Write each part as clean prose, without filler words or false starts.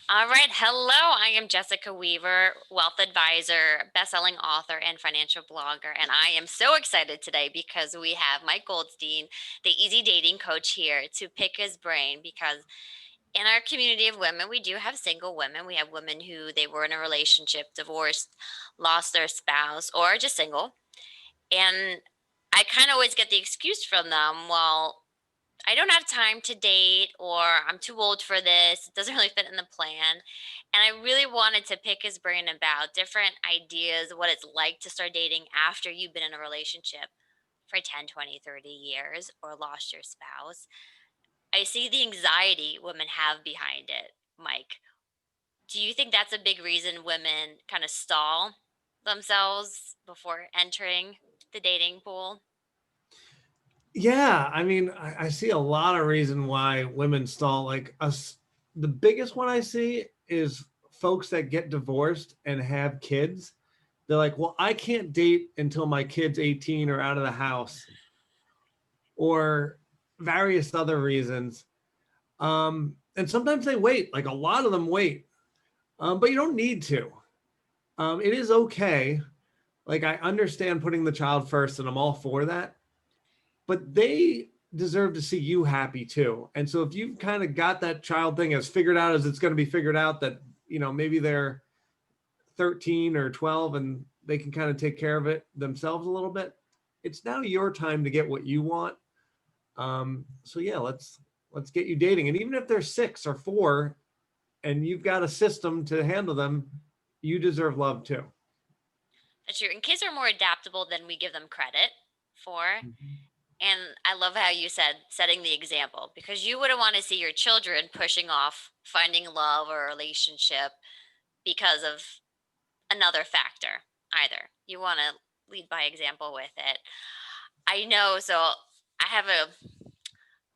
All right. Hello. I am Jessica Weaver, wealth advisor, best-selling author, and financial blogger. And I am so excited today because we have Mike Goldstein, the Easy Dating Coach, here to pick his brain. Because in our community of women, we do have single women. We have women who they were in a relationship, divorced, lost their spouse, or just single. And I kind of always get the excuse from them, well, I don't have time to date, or I'm too old for this. It doesn't really fit in the plan. And I really wanted to pick his brain about different ideas, what it's like to start dating after you've been in a relationship for 10, 20, 30 years or lost your spouse. I see the anxiety women have behind it, Mike. Do you think that's a big reason women kind of stall themselves before entering the dating pool? Yeah, I mean, I see a lot of reason why women stall. Like us, the biggest one I see is folks that get divorced and have kids. They're like, well, I can't date until my kid's 18 or out of the house, or various other reasons. And sometimes they wait, like a lot of them wait, but you don't need to. It is okay. Like, I understand putting the child first, and I'm all for that, but they deserve to see you happy too. And so if you've kind of got that child thing as figured out as it's going to be figured out, that maybe they're 13 or 12 and they can kind of take care of it themselves a little bit, it's now your time to get what you want. So yeah, let's get you dating. And even if they're 6 or 4 and you've got a system to handle them, you deserve love too. That's true. And kids are more adaptable than we give them credit for. And I love how you said setting the example, because you wouldn't want to see your children pushing off finding love or a relationship because of another factor either. You want to lead by example with it. I know. So I have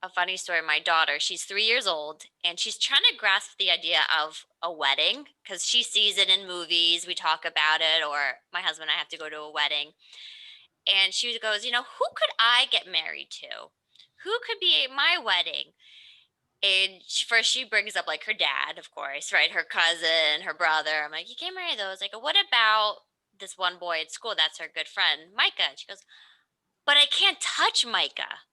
a funny story. My daughter, she's 3 years old, and she's trying to grasp the idea of a wedding because she sees it in movies. We talk about it, or my husband and I have to go to a wedding. And she goes, who could I get married to? Who could be at my wedding? And first she brings up like her dad, of course, right? Her cousin, her brother. I'm like, you can't marry those. Like, what about this one boy at school? That's her good friend, Micah. And she goes, but I can't touch Micah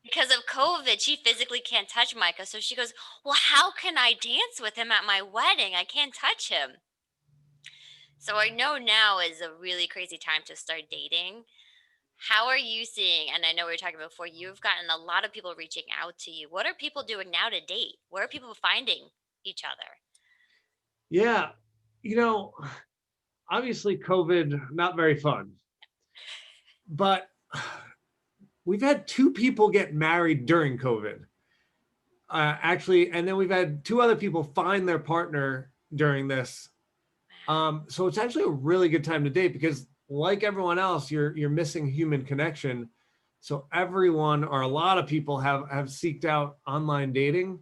because of COVID. She physically can't touch Micah. So she goes, well, how can I dance with him at my wedding? I can't touch him. So I know now is a really crazy time to start dating. How are you seeing, and I know we were talking before, you've gotten a lot of people reaching out to you. What are people doing now to date? Where are people finding each other? Yeah, you know, obviously COVID not very fun, but we've had 2 people get married during COVID, actually, and then we've had 2 other people find their partner during this. So it's actually a really good time to date because, like everyone else, you're missing human connection. So everyone, or a lot of people, have seeked out online dating.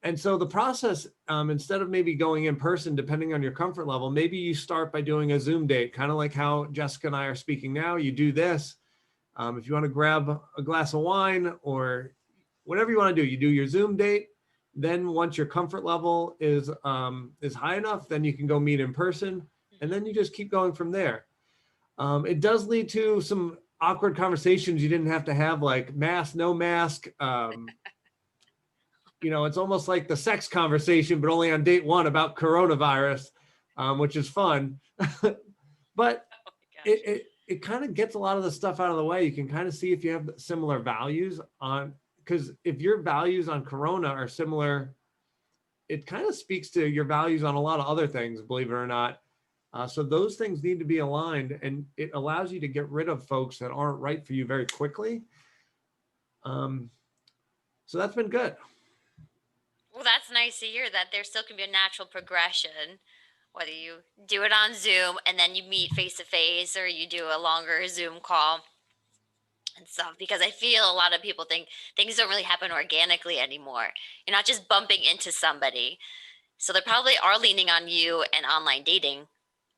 And so the process, instead of maybe going in person, depending on your comfort level, maybe you start by doing a Zoom date, kind of like how Jessica and I are speaking now. You do this. If you want to grab a glass of wine or whatever you want to do, you do your Zoom date. Then once your comfort level is high enough, then you can go meet in person, and Mhm. then you just keep going from there. It does lead to some awkward conversations you didn't have to have, like mask, no mask. It's almost like the sex conversation, but only on date one about coronavirus, which is fun. But Oh my it gosh. it, it kind of gets a lot of the stuff out of the way. You can kind of see if you have similar values on, because if your values on Corona are similar, it kind of speaks to your values on a lot of other things, believe it or not. So those things need to be aligned, and it allows you to get rid of folks that aren't right for you very quickly. Um, so that's been good. Well, that's nice to hear that there still can be a natural progression, whether you do it on Zoom and then you meet face to face, or you do a longer Zoom call and stuff. Because I feel a lot of people think things don't really happen organically anymore. You're not just bumping into somebody. So they probably are leaning on you and online dating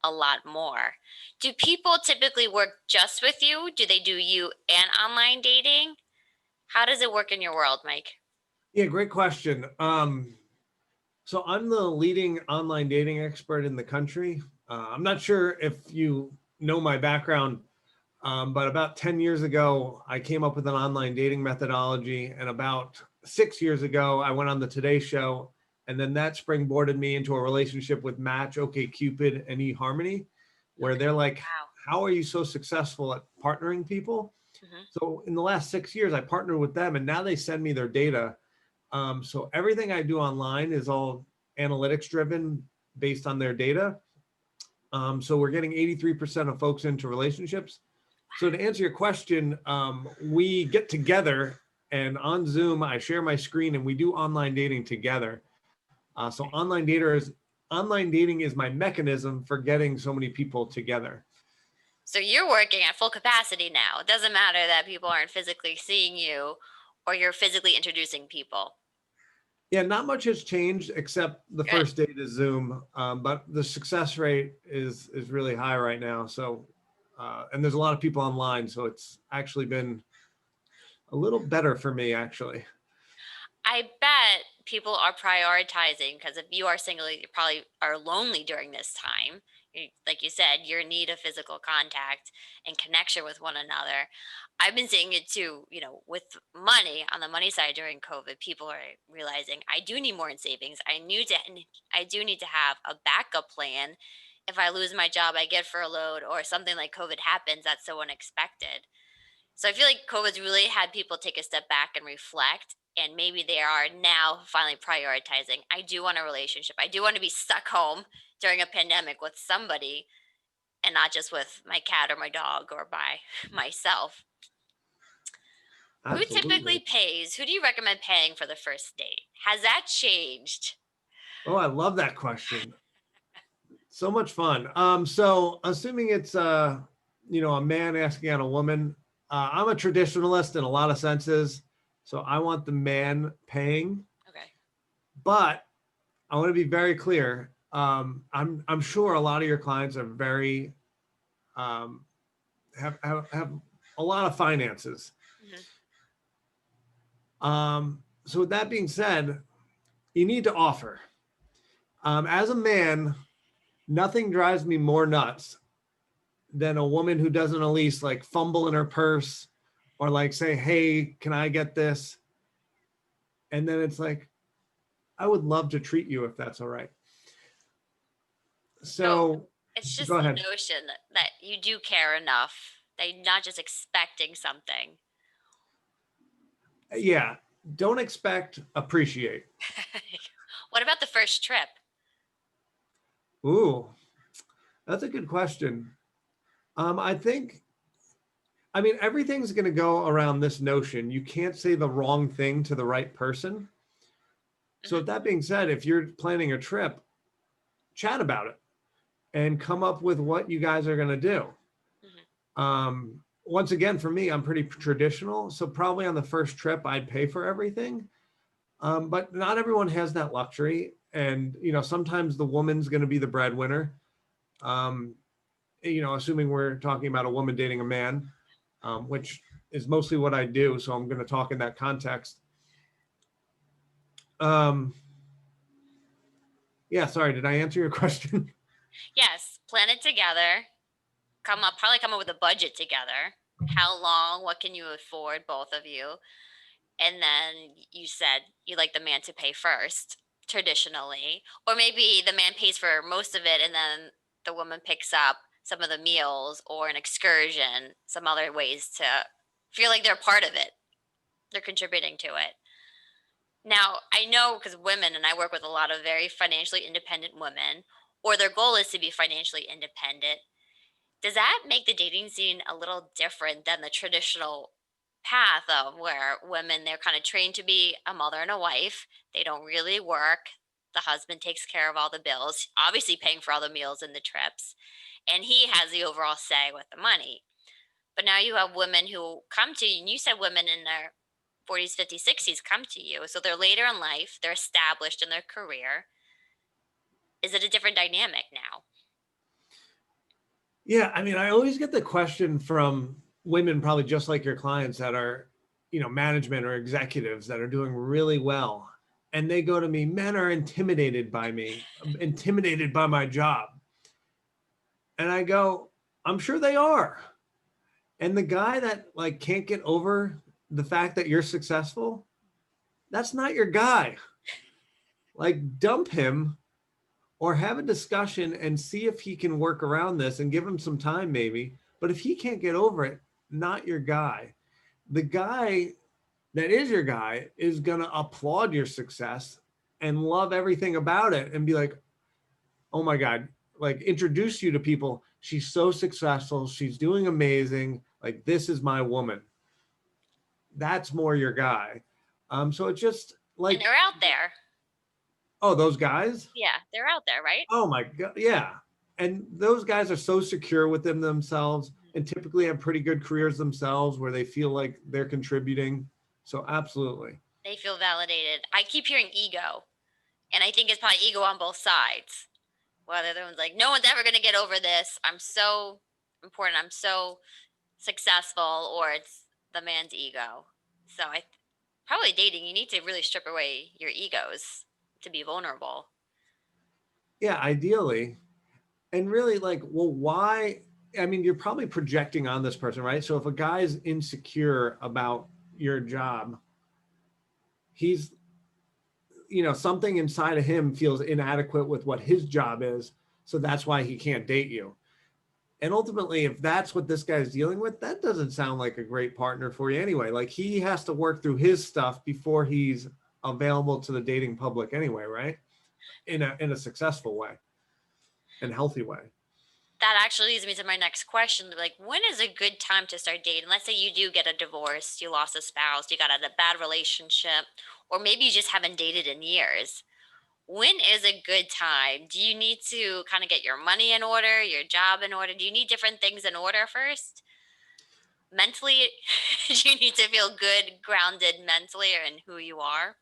a lot more. Do people typically work just with you? Do they do you and online dating? How does it work in your world, Mike? Yeah, great question. So I'm the leading online dating expert in the country. I'm not sure if you know my background, but about 10 years ago, I came up with an online dating methodology. And about 6 years ago, I went on the Today Show. And then that springboarded me into a relationship with Match, OkCupid, and eHarmony, where they're like, Wow. how are you so successful at partnering people? Hmm. So in the last 6 years, I partnered with them, and now they send me their data. So everything I do online is all analytics driven based on their data. So we're getting 83% of folks into relationships. So to answer your question, we get together and on Zoom, I share my screen and we do online dating together. So online dating is my mechanism for getting so many people together. So you're working at full capacity now. It doesn't matter that people aren't physically seeing you or you're physically introducing people. Yeah, not much has changed except the Good. first date is Zoom, but the success rate is really high right now. So, and there's a lot of people online, so it's actually been a little better for me, actually. I bet people are prioritizing because if you are single, you probably are lonely during this time. Like you said, you're in need of physical contact and connection with one another. I've been seeing it too, with money on the money side during COVID. People are realizing I do need more in savings. I do need to have a backup plan. If I lose my job, I get furloughed, or something like COVID happens that's so unexpected. So I feel like COVID's really had people take a step back and reflect, and maybe they are now finally prioritizing. I do want a relationship. I do want to be stuck home during a pandemic with somebody and not just with my cat or my dog or by myself. Who typically Absolutely. pays? Who do you recommend paying for the first date? Has that changed? Oh, I love that question. So much fun. So assuming it's a man asking out a woman, I'm a traditionalist in a lot of senses. So I want the man paying, Okay. but I want to be very clear. I'm sure a lot of your clients are very um, have a lot of finances. Hmm. So with that being said, you need to offer. As a man, nothing drives me more nuts than a woman who doesn't at least like fumble in her purse or like say, "Hey, can I get this?" And then it's like, "I would love to treat you if that's all right." So So it's go just the ahead. notion that you do care enough, that you're not just expecting something. Yeah, don't expect, appreciate. What about the first trip? Ooh, that's a good question. I think, I mean, everything's going to go around this notion. You can't say the wrong thing to the right person. So, Hmm. with that being said, if you're planning a trip, chat about it and come up with what you guys are going to do. Hmm. Once again, for me, I'm pretty traditional. So, probably on the first trip, I'd pay for everything. But not everyone has that luxury. And, sometimes the woman's going to be the breadwinner. Um, assuming we're talking about a woman dating a man, which is mostly what I do. So I'm going to talk in that context. Um, yeah, sorry, did I answer your question? Yes, plan it together. Probably come up with a budget together. How long? What can you afford, both of you? And then you said you like the man to pay first, traditionally, or maybe the man pays for most of it, and then the woman picks up some of the meals or an excursion, some other ways to feel like they're part of it. They're contributing to it. Now, I know because women, and I work with a lot of very financially independent women, or their goal is to be financially independent. Does that make the dating scene a little different than the traditional path of where women, they're kind of trained to be a mother and a wife? They don't really work. The husband takes care of all the bills, obviously paying for all the meals and the trips, and he has the overall say with the money. But now you have women who come to you, and you said women in their 40s, 50s, 60s come to you. So they're later in life, they're established in their career. Is it a different dynamic now? Yeah, I mean, I always get the question from women, probably just like your clients that are, management or executives that are doing really well. and they go to me, men are intimidated by me, intimidated by my job. And I go, I'm sure they are. And the guy that like can't get over the fact that you're successful, that's not your guy. Like dump him or have a discussion and see if he can work around this and give him some time maybe. But if he can't get over it, not your guy. The guy that is your guy is going to applaud your success and love everything about it and be like, oh my God, like introduce you to people. She's so successful. She's doing amazing. Like, this is my woman. That's more your guy. So it's just like, and they're out there. oh, those guys? Yeah, they're out there, right? Oh my God. Yeah. And those guys are so secure within themselves and typically have pretty good careers themselves where they feel like they're contributing. So absolutely. They feel validated. I keep hearing ego, and I think it's probably ego on both sides. Whether the one's like, no one's ever going to get over this. I'm so important. I'm so successful, or it's the man's ego. So probably dating, you need to really strip away your egos to be vulnerable. Yeah, ideally. And really like, well, why? I mean, you're probably projecting on this person, right? So if a guy's insecure about your job, he's, something inside of him feels inadequate with what his job is. So that's why he can't date you. And ultimately, if that's what this guy's dealing with, that doesn't sound like a great partner for you anyway. Like he has to work through his stuff before he's available to the dating public anyway, right? In a successful way and healthy way. That actually leads me to my next question. Like, when is a good time to start dating? Let's say you do get a divorce, you lost a spouse, you got out of a bad relationship, or maybe you just haven't dated in years. When is a good time? Do you need to kind of get your money in order, your job in order? Do you need different things in order first? Mentally, do you need to feel good, grounded mentally, or in who you are?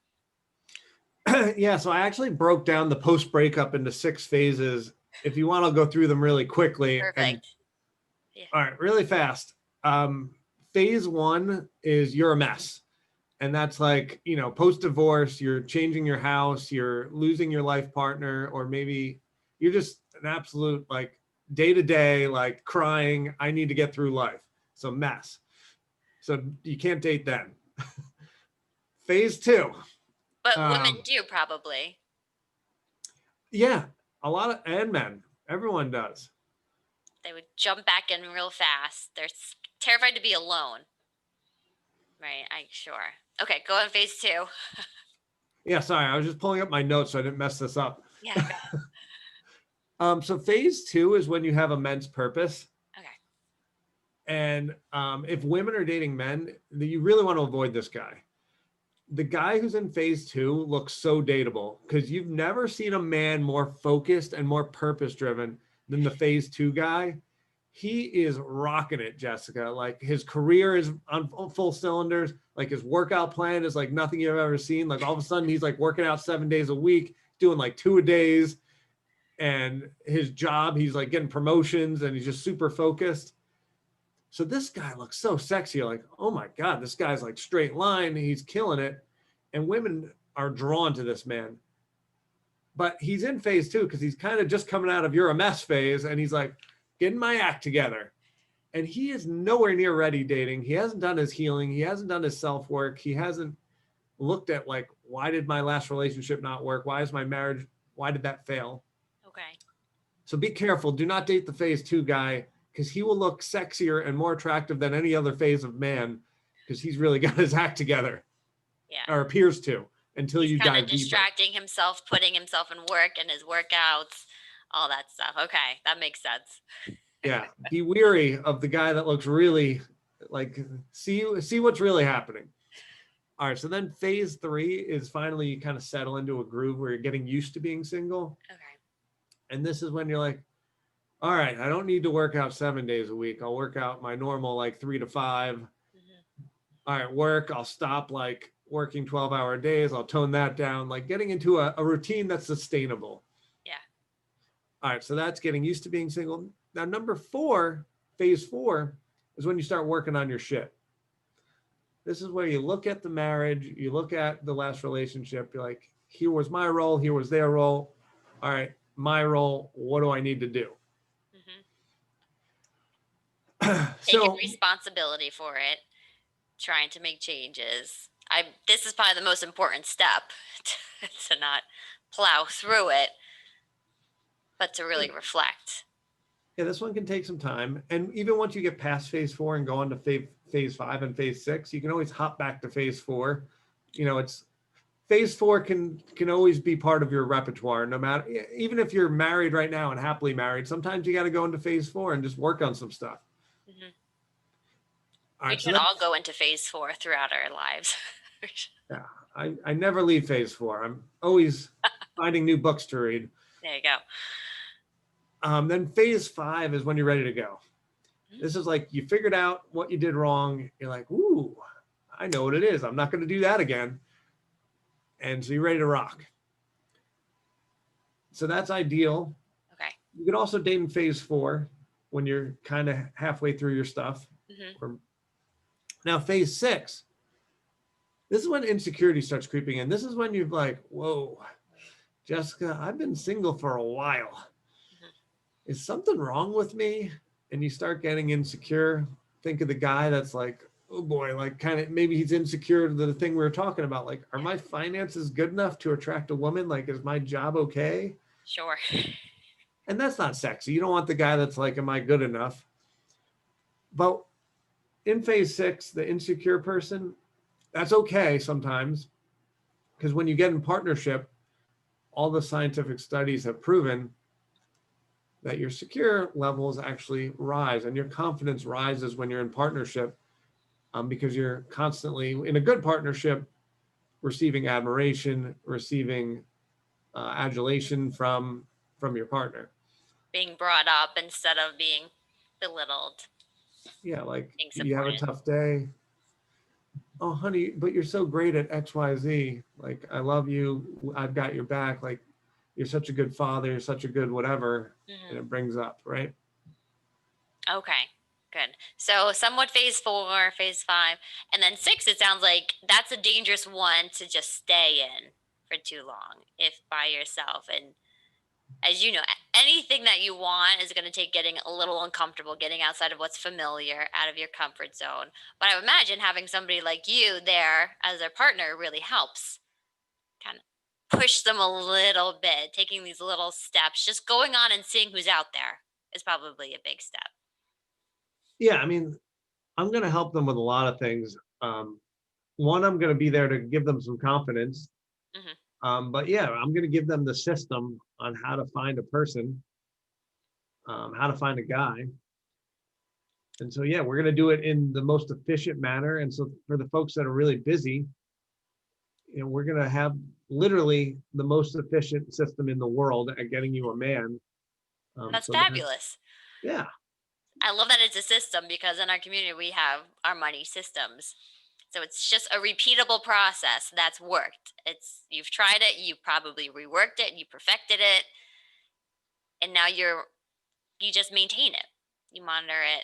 Yeah, so I actually broke down the post breakup into 6 phases. If you want, I'll go through them really quickly. Perfect. Yeah. All right, really fast. Phase 1 is you're a mess. And that's like, post divorce, you're changing your house, you're losing your life partner, or maybe you're just an absolute like day to day, like crying, I need to get through life. So mess. So you can't date then. Phase 2. But women do probably. Yeah, a lot of, and men, everyone does. They would jump back in real fast. They're terrified to be alone. Right, sure. Okay, go on phase 2. Yeah, sorry, I was just pulling up my notes so I didn't mess this up. Yeah. So phase 2 is when you have immense purpose. Okay. And if women are dating men, you really want to avoid this guy. The guy who's in phase 2 looks so dateable because you've never seen a man more focused and more purpose driven than the phase 2 guy. He is rocking it, Jessica. Like his career is on full cylinders. Like his workout plan is like nothing you've ever seen. Like all of a sudden he's like working out 7 days a week, doing like 2 a days. And his job, he's like getting promotions and he's just super focused. So this guy looks so sexy. You're like, oh my God, this guy's like straight line. He's killing it. And women are drawn to this man. But he's in phase 2 because he's kind of just coming out of you're a mess phase. And he's like, getting my act together. And he is nowhere near ready dating. He hasn't done his healing. He hasn't done his self-work. He hasn't looked at like, why did my last relationship not work? Why is my marriage, why did that fail? Okay. So be careful. Do not date the phase 2 guy because he will look sexier and more attractive than any other phase of man because he's really got his act together. Yeah. Or appears to until he's you kind dive of deeper. distracting himself, putting himself in work and his workouts, all that stuff. Okay, that makes sense. Yeah, be weary of the guy that looks really like see what's really happening. All right, so then phase 3 is finally you kind of settle into a groove where you're getting used to being single. Okay. And this is when you're like, all right, I don't need to work out 7 days a week. I'll work out my normal like 3 to 5. Mm-hmm. All right, work. I'll stop like working 12-hour days. I'll tone that down, like getting into a routine that's sustainable. Yeah. All right, so that's getting used to being single. Now, number 4, phase 4, is when you start working on your shit. This is where you look at the marriage, you look at the last relationship, you're like, here was my role, here was their role. All right, my role, what do I need to do? Hmm. Taking So responsibility for it, trying to make changes. This is probably the most important step to not plow through it, but to really reflect. yeah, this one can take some time. And even once you get past phase 4 and go on to phase 5 and phase 6, you can always hop back to phase 4. It's phase 4 can always be part of your repertoire, no matter, even if you're married right now and happily married, sometimes you got to go into phase 4 and just work on some stuff. Hmm. All We right, so can all that's, go into phase 4 throughout our lives. yeah, I never leave phase 4. I'm always finding new books to read. There you go. Then phase 5 is when you're ready to go. Mhm. This is like you figured out what you did wrong. You're like, ooh, I know what it is. I'm not going to do that again. And so you're ready to rock. So that's ideal. Okay. You could also date in phase 4 when you're kind of halfway through your stuff. Hmm. Or now phase 6, this is when insecurity starts creeping in. This is when you're like, whoa, Jessica, I've been single for a while. Hmm. Is something wrong with me? And you start getting insecure. Think of the guy that's like, oh boy, like kind of maybe he's insecure to the thing we were talking about. Like, are my finances good enough to attract a woman? Like, is my job okay? Sure. And that's not sexy. You don't want the guy that's like, am I good enough? But in phase 6, the insecure person, that's okay sometimes. Because when you get in partnership, all the scientific studies have proven that your secure levels actually rise and your confidence rises when you're in partnership, because you're constantly in a good partnership receiving admiration, receiving adulation from your partner. Being brought up instead of being belittled, Yeah, like being you have a supported. tough day. Oh, honey, but you're so great at XYZ. Like, I love you. I've got your back. Like, you're such a good father. You're such a good whatever. And Hmm. it brings up, right? Okay. Good. So somewhat phase 4, phase 5, and then 6, it sounds like that's a dangerous one to just stay in for too long if by yourself. And as you know, anything that you want is going to take getting a little uncomfortable, getting outside of what's familiar, out of your comfort zone. But I would imagine having somebody like you there as their partner really helps kind of push them a little bit, taking these little steps, just going on and seeing who's out there is probably a big step. Yeah, I mean, I'm going to help them with a lot of things. One, I'm going to be there to give them some confidence. Hmm. But yeah, I'm going to give them the system on how to find a person, how to find a guy. And so, yeah, we're going to do it in the most efficient manner. And so, for the folks that are really busy, we're going to have literally the most efficient system in the world at getting you a man. That's So that's, fabulous. yeah, I love that it's a system because in our community we have our money systems. So it's just a repeatable process that's worked. It's you've tried it, you probably reworked it, you perfected it, and now you just maintain it. You monitor it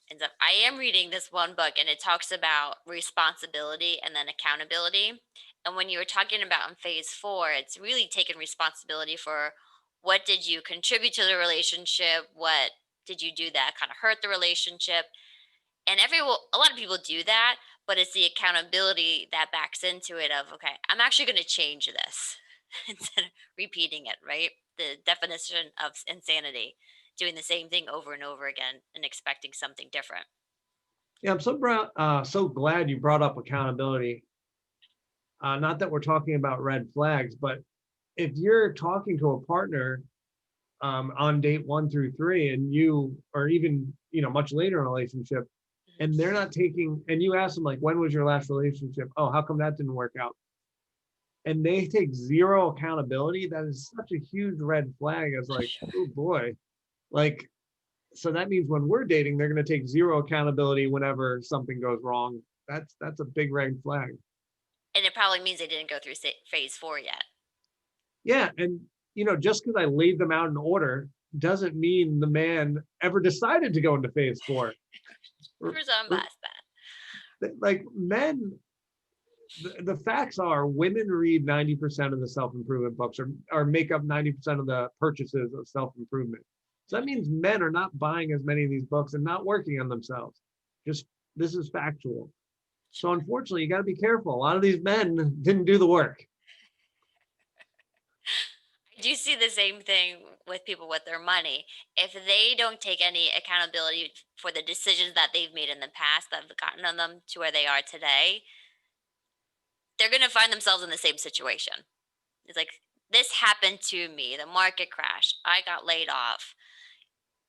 and stuff. I am reading this one book and it talks about responsibility and then accountability. And when you were talking about in phase 4, it's really taking responsibility for what did you contribute to the relationship? What did you do that kind of hurt the relationship? And a lot of people do that, but it's the accountability that backs into it of, okay, I'm actually going to change this instead of repeating it, right? The definition of insanity, doing the same thing over and over again and expecting something different. yeah. I'm so glad you brought up accountability. Not that we're talking about red flags, but if you're talking to a partner on date 1 through 3, and you, or even much later in a relationship, and Mhm. they're not taking, and you ask them like, when was your last relationship? Oh, how come that didn't work out? And they take zero accountability. That is such a huge red flag. As like, oh boy, like, so that means when we're dating, they're going to take zero accountability whenever something goes wrong. That's a big red flag. And it probably means they didn't go through phase 4 yet. Yeah, and just because I laid them out in order doesn't mean the man ever decided to go into phase 4. R- Cruise on r- past that. like, men, the facts are women read 90% of the self-improvement books or make up 90% of the purchases of self-improvement. So that means men are not buying as many of these books and not working on themselves. Just this is factual. So Sure. unfortunately, you got to be careful. A lot of these men didn't do the work. I do see the same thing with people with their money. If they don't take any accountability for the decisions that they've made in the past that have gotten them to where they are today, they're going to find themselves in the same situation. It's like, this happened to me. The market crashed. I got laid off.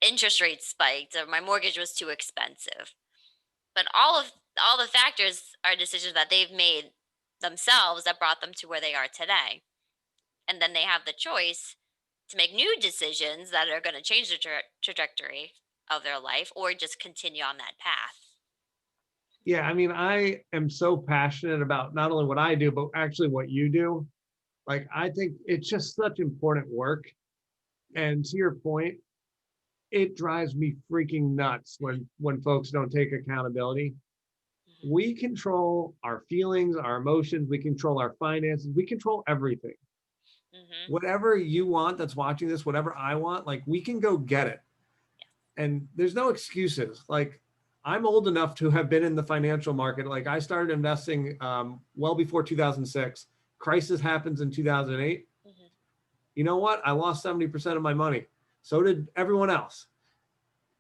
Interest rates spiked. Or my mortgage was too expensive. But all the factors are decisions that they've made themselves that brought them to where they are today. And then they have the choice to make new decisions that are going to change the trajectory of their life or just continue on that path. Yeah, I mean, I am so passionate about not only what I do, but actually what you do. Like, I think it's just such important work. And to your point, it drives me freaking nuts when folks don't take accountability. Hmm. We control our feelings, our emotions, we control our finances, we control everything. Hmm. Whatever you want that's watching this, whatever I want, like we can go get it. And there's no excuses. Like I'm old enough to have been in the financial market. Like I started investing well before 2006. Crisis happens in 2008. Hmm. You know what? I lost 70% of my money. So did everyone else.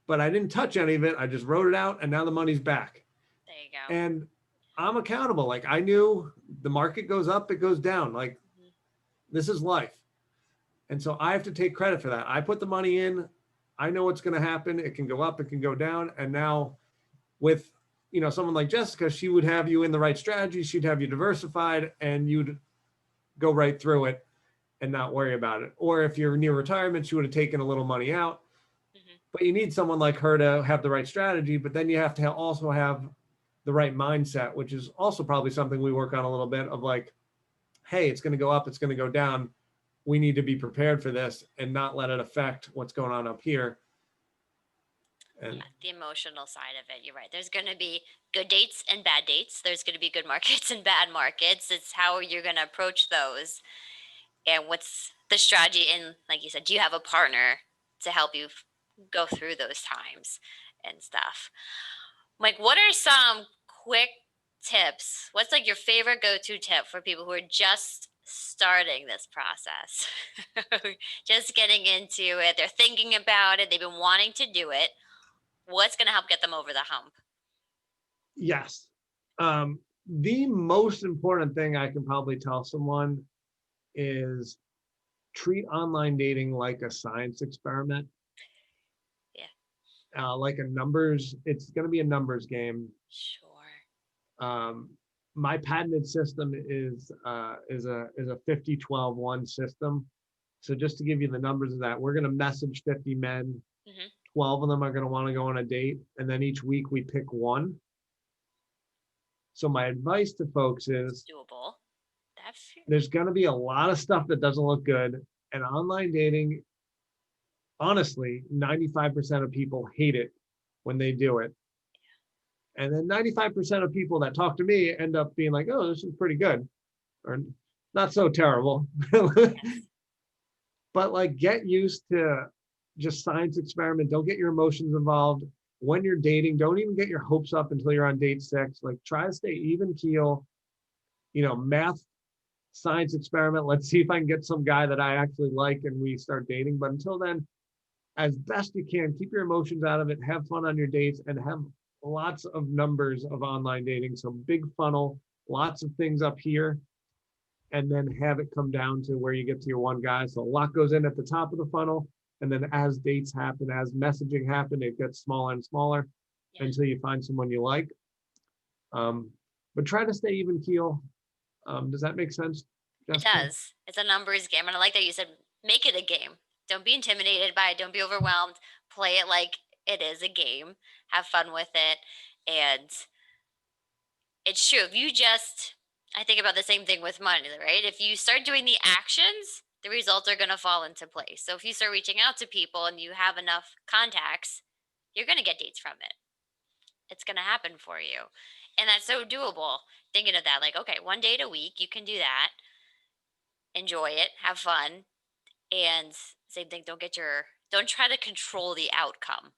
But I didn't touch any of it. I just wrote it out and now the money's back. There you go. And I'm accountable. Like I knew the market goes up, it goes down. Like Hmm. this is life. And so I have to take credit for that. I put the money in. I know what's going to happen. It can go up, it can go down. And now with, someone like Jessica, she would have you in the right strategy. She'd have you diversified and you'd go right through it and not worry about it. Or if you're near retirement, she would have taken a little money out. Hmm. But you need someone like her to have the right strategy. But then you have to also have the right mindset, which is also probably something we work on a little bit of like, hey, it's going to go up, it's going to go down. We need to be prepared for this and not let it affect what's going on up here. And Yeah, the emotional side of it. You're right. There's going to be good dates and bad dates. There's going to be good markets and bad markets. It's how you're going to approach those and what's the strategy. And like you said, do you have a partner to help you go through those times and stuff? Like, what are some quick tips? What's like your favorite go-to tip for people who are just starting this process? Just getting into it. They're thinking about it. They've been wanting to do it. What's going to help get them over the hump? yes, the most important thing I can probably tell someone is treat online dating like a science experiment, Yeah, like a numbers. It's going to be a numbers game. sure. Um, my patented system is a 50-12-1 system. So just to give you the numbers of that, we're going to message 50 men. Hmm. 12 of them are going to want to go on a date, and then each week we pick one. So my advice to folks It's is doable. That's there's going to be a lot of stuff that doesn't look good. And online dating, honestly, 95% of people hate it when they do it. And then 95% of people that talk to me end up being like, oh, this is pretty good or not so terrible. yes. But like get used to just science experiment. Don't get your emotions involved. When you're dating, don't even get your hopes up until you're on date 6. Like try to stay even keel, math science experiment. Let's see if I can get some guy that I actually like and we start dating. But until then, as best you can, keep your emotions out of it, have fun on your dates, and have lots of numbers of online dating. So big funnel, lots of things up here, and then have it come down to where you get to your one guy. So a lot goes in at the top of the funnel. And then as dates happen, as messaging happen, it gets smaller and smaller Yeah, until you find someone you like. Um, but try to stay even keel. Does that make sense, it Jessica? does. It's a numbers game. And I like that you said, make it a game. Don't be intimidated by it. Don't be overwhelmed. Play it like it is a game. Have fun with it. And it's true. If you just, I think about the same thing with money, right? If you start doing the actions, the results are going to fall into place. So if you start reaching out to people and you have enough contacts, you're going to get dates from it. It's going to happen for you. And that's so doable. Thinking of that, like, okay, 1 date a week, you can do that, enjoy it, have fun, and same thing, don't try to control the outcome.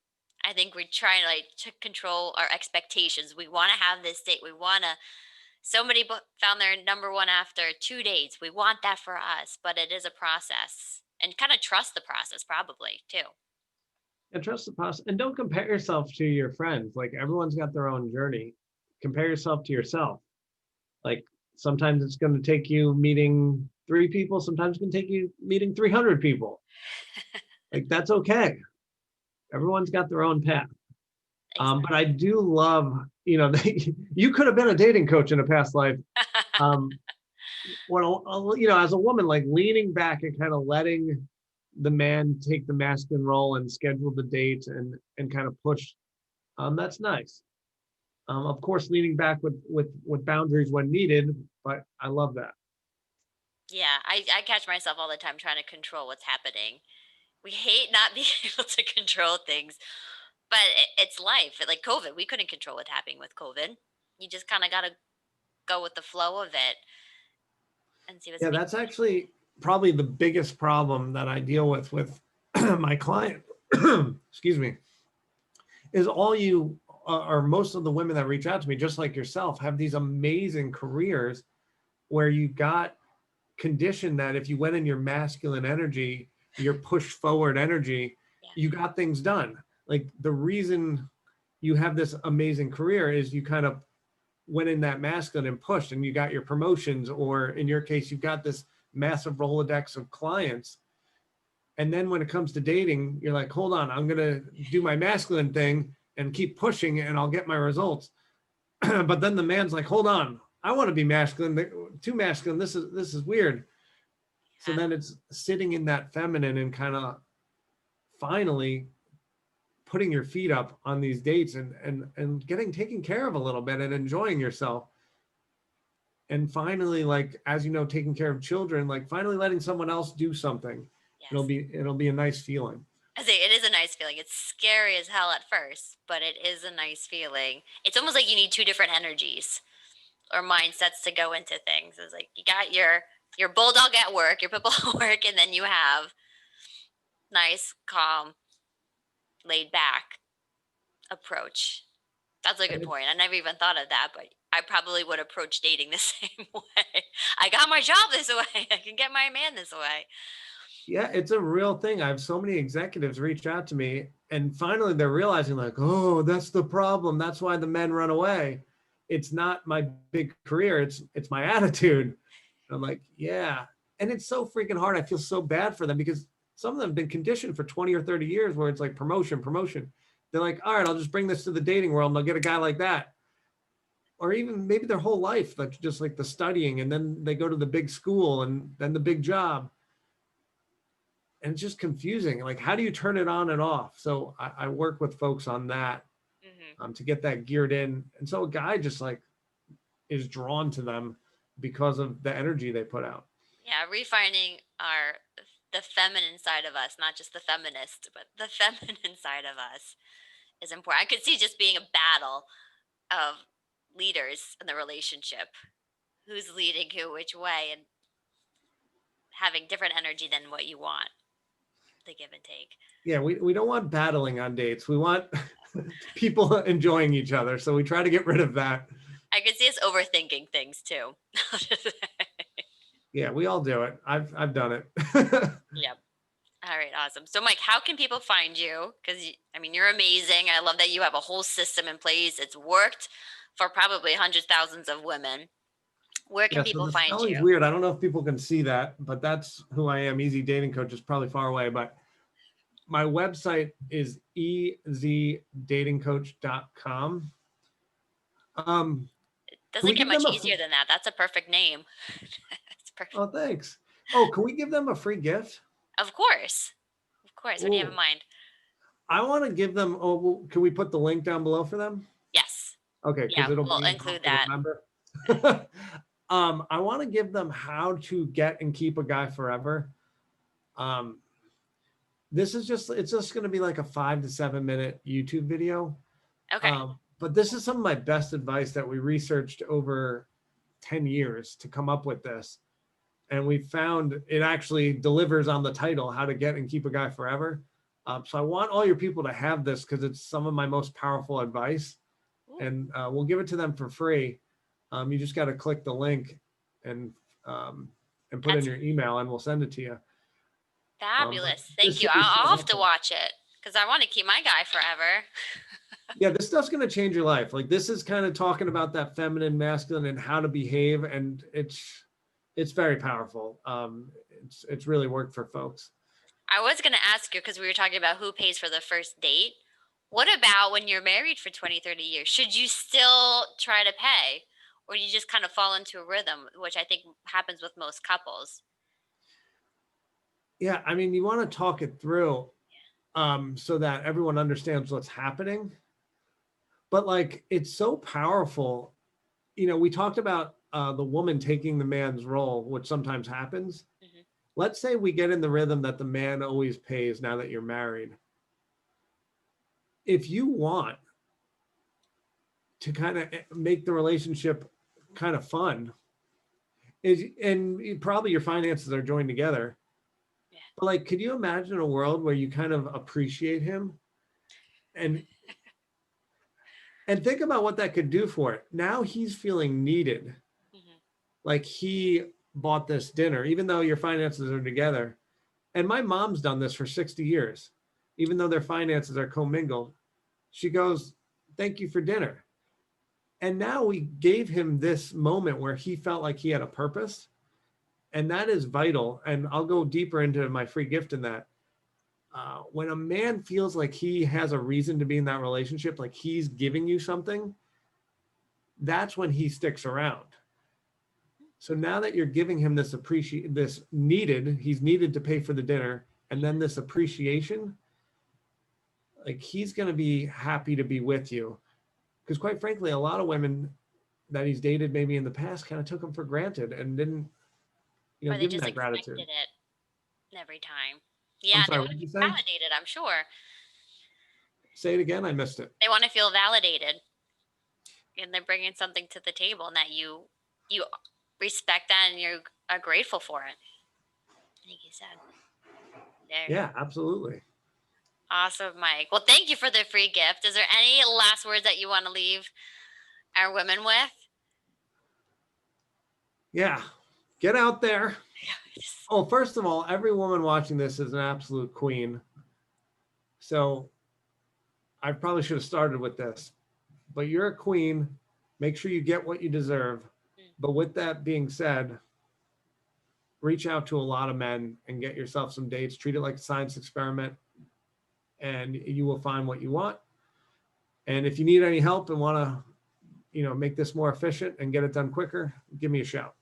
I think we're trying to control our expectations. We want to have this date. We want to. Somebody found their number one after 2 dates. We want that for us, but it is a process, and kind of trust the process, probably too. And trust the process, and don't compare yourself to your friends. Like everyone's got their own journey. Compare yourself to yourself. Like sometimes it's going to take you meeting 3 people, sometimes it's going to take you meeting 300 people. Like that's okay. Everyone's got their own path. But I Exactly. do love, you could have been a dating coach in a past life. Um, as a woman, like leaning back and kind of letting the man take the masculine role and schedule the date and kind of push. That's nice. Of course, leaning back with boundaries when needed, but I love that. Yeah, I catch myself all the time trying to control what's happening. We hate not being able to control things, but it's life. Like COVID, we couldn't control what happened with COVID. You just kind of got to go with the flow of it and see what's Yeah, making that's sense. actually probably the biggest problem that I deal with my client. Excuse me, is all you or most of the women that reach out to me, just like yourself, have these amazing careers where you got conditioned that if you went in your masculine energy, your push forward energy, Yeah. you got things done. Like the reason you have this amazing career is you kind of went in that masculine and pushed and you got your promotions, or in your case, you've got this massive Rolodex of clients. And then when it comes to dating, you're like, hold on, I'm going to do my masculine thing and keep pushing and I'll get my results. But then the man's like, hold on, I want to be masculine, too masculine. This is weird. So Yeah. then it's sitting in that feminine and kind of finally putting your feet up on these dates and getting taken care of a little bit and enjoying yourself. And finally, like, as you know, taking care of children, like finally letting someone else do something. it'll Yes. be it'll be a nice feeling. I say it is a nice feeling. It's scary as hell at first, but it is a nice feeling. It's almost like you need two different energies or mindsets to go into things. It's like you got your bulldog at work, your people at work, and then you have nice, calm, laid back approach. That's a And good it's point. I never even thought of that, but I probably would approach dating the same way. I got my job this way. I can get my man this way. Yeah, it's a real thing. I have so many executives reach out to me and finally they're realizing like, oh, that's the problem. That's why the men run away. It's not my big career, it's my attitude. I'm like, yeah. And it's so freaking hard. I feel so bad for them because some of them have been conditioned for 20 or 30 years where it's like promotion, promotion. They're like, all right, I'll just bring this to the dating world and I'll get a guy like that. Or even maybe their whole life, like just like the studying, and then they go to the big school and then the big job. And it's just confusing. Like, how do you turn it on and off? So I work with folks on that Hmm. to get that geared in. And so a guy just like is drawn to them because of the energy they put out. Yeah, refining the feminine side of us, not just the feminist, but the feminine side of us is important. I could see just being a battle of leaders in the relationship. Who's leading who which way and having different energy than what you want, the give and take. Yeah, we don't want battling on dates. We want people enjoying each other. So we try to get rid of that. I could see us overthinking things too. Yeah, we all do it. I've done it. Yep. All right, awesome. So, Mike, how can people find you? Because I mean, you're amazing. I love that you have a whole system in place. It's worked for probably hundreds, thousands of women. Where can Yeah, so people the find spelling's you? weird. I don't know if people can see that, but that's who I am. Easy Dating Coach is probably far away, but my website is ezdatingcoach.com. It Can we doesn't get give them much a easier than that. That's a perfect name. It's perfect. oh, thanks. Oh, can we give them a free gift? Of course. Of course. What do you have in Oh, mind? I want to give them. Oh, well, can we put the link down below for them? Yes. Okay, because Yeah, it'll we'll be include for the that. member. I want to give them how to get and keep a guy forever. Um, this is just it's just going to be like a 5 to 7 minute YouTube video. Okay. But this is some of my best advice that we researched over 10 years to come up with this. And we found it actually delivers on the title, How to Get and Keep a Guy Forever. So I want all your people to have this because it's some of my most powerful advice. Ooh, And we'll give it to them for free. You just got to click the link and put in that's your email and we'll send it to you. But fabulous. this Thank you. is so I'll have to helpful. watch it because I want to keep my guy forever. Yeah, this stuff's going to change your life. Like this is kind of talking about that feminine, masculine, and how to behave, and it's very powerful. It's really worked for folks. I was going to ask you because we were talking about who pays for the first date. What about when you're married for 20, 30 years? Should you still try to pay? Or you just kind of fall into a rhythm, which I think happens with most couples. Yeah, I mean, you want to talk it through so that everyone understands what's happening. But like, it's so powerful. You know, we talked about the woman taking the man's role, which sometimes happens. Hmm. Let's say we get in the rhythm that the man always pays now that you're married. If you want to kind of make the relationship kind of fun, is and probably your finances are joined together. Yeah. But like, could you imagine a world where you kind of appreciate him and think about what that could do for it? Now he's feeling needed. Hmm. Like he bought this dinner, even though your finances are together. And my mom's done this for 60 years, even though their finances are commingled. She goes, "Thank you for dinner." And now we gave him this moment where he felt like he had a purpose. And that is vital. And I'll go deeper into my free gift in that. When a man feels like he has a reason to be in that relationship, like he's giving you something, that's when he sticks around. So now that you're giving him this he's needed to pay for the dinner, and then this appreciation, like he's going to be happy to be with you. Because quite frankly, a lot of women that he's dated maybe in the past kind of took him for granted and didn't, Or they give him just that gratitude. expected it every time. I'm Yeah, they sorry, what want to did you be say? validated, I'm sure. Say it again. I missed it. They want to feel validated and they're bringing something to the table and that you respect that and you are grateful for it. I think you said. There. Yeah, absolutely. Awesome, Mike. Well, thank you for the free gift. Is there any last words that you want to leave our women with? Yeah, get out there. Oh, first of all, every woman watching this is an absolute queen. So I probably should have started with this, but you're a queen. Make sure you get what you deserve. Mm. But with that being said, reach out to a lot of men and get yourself some dates. Treat it like a science experiment, and you will find what you want. And if you need any help and want to, make this more efficient and get it done quicker, give me a shout.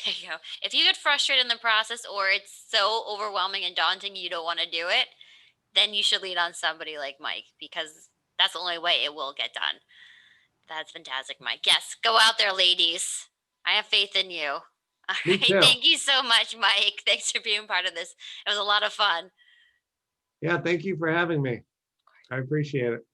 There you go. If you get frustrated in the process or it's so overwhelming and daunting you don't want to do it, then you should lean on somebody like Mike because that's the only way it will get done. That's fantastic, Mike. Yes, go out there, ladies. I have faith in you. All Me right. too. Thank you so much, Mike. Thanks for being part of this. It was a lot of fun. Yeah, thank you for having me. I appreciate it.